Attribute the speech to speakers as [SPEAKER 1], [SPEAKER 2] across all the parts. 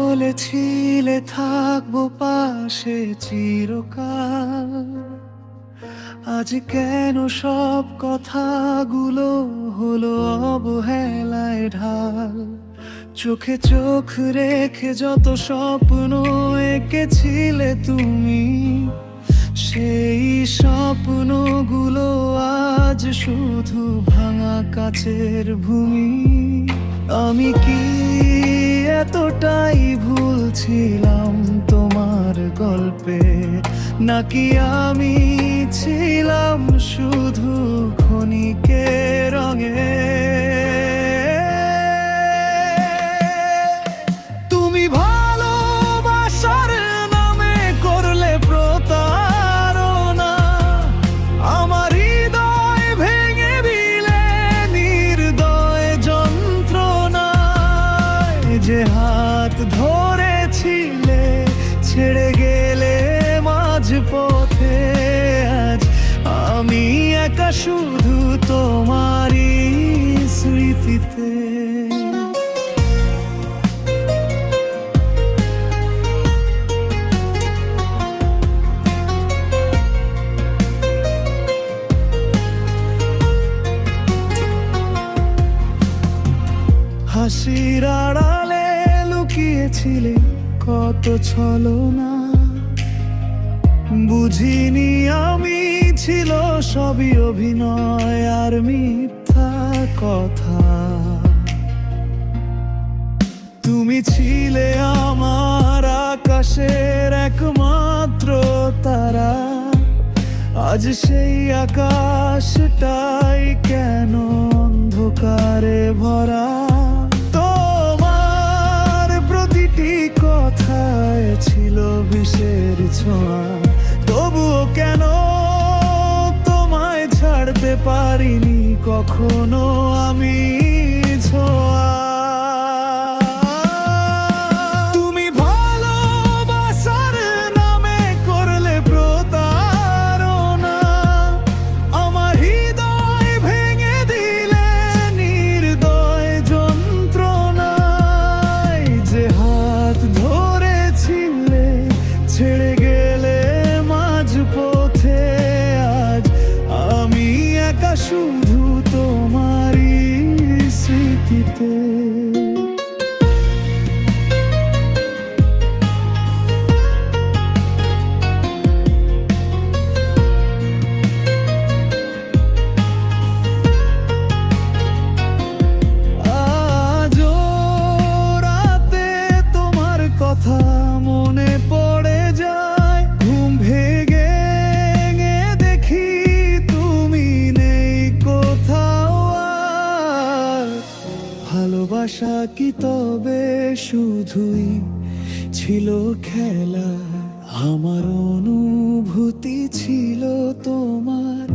[SPEAKER 1] বলেছিলে থাকবো পাশে চিরকাল, আজ কেন সব কথাগুলো হলো অবহেলায় ঢাল। চোখে চোখ রেখে যত স্বপ্ন এঁকেছিলে তুমি, সেই স্বপ্নগুলো আজ শুধু ভাঙা কাচের ভূমি। আমি কি এতটাই ভুল ছিলাম তোমার গল্পে, নাকি আমি ছিলাম শুধু ক্ষণিকের রঙে? তুমি ভালোবাসার নামে করলে প্রতারণা, আমার হৃদয় ভেঙে দিলে নির্দয় যন্ত্রণায়। যে হাত ধরেছিলে ছেড়ে গেলে মাঝ পথে, আজ আমি একা শুধু তোমারই স্মৃতিতে। হাসির আড়ালে লুকিয়েছিলে কত ছলনা, বুঝিনি আমি ছিল সবই অভিনয় আর মিথ্যা কথা। তুমি ছিলে আমার আকাশের একমাত্র তারা, আজ সেই আকাশটাই কেন অন্ধকারে ভরা। তোমার প্রতিটি কথায় ছিল বিষের ছোঁয়া, তবুও কেন তোমায় ছাড়তে পারিনি কখনো আমি ছোঁয়া। তুমি ভালোবাসার নামে করলে প্রতারণা, আমার হৃদয় ভেঙে দিলে নির্দয় যন্ত্রণায়। যে হাত ধরেছিলে ছেড়ে গেলে মাঝ পথে, আজ আমি একা শুধু তোমারই স্মৃতিতে। আজও রাতে তোমার কথা মনে পড়ে যায়, ঘুম ভেঙে দেখি তুমি নেই কোথাও আর। ভালোবাসা কি তবে শুধুই ছিল খেলা? আমার অনুভূতি ছিল তোমার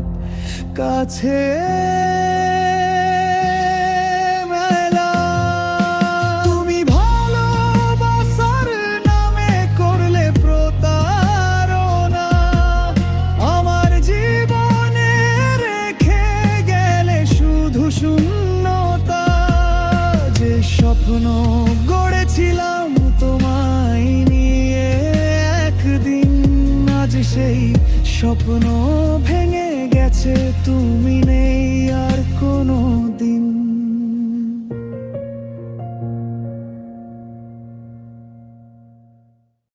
[SPEAKER 1] কাছে মেলা। তুমি ভালোবাসার নামে করলে প্রতারণা, আমার জীবনে রেখে গেলে শুধু শূন্যতা। যে স্বপ্ন গড়েছিলাম তোমায় নিয়ে একদিন, আজ সেই স্বপ্ন ভেঙে গেছে তুমি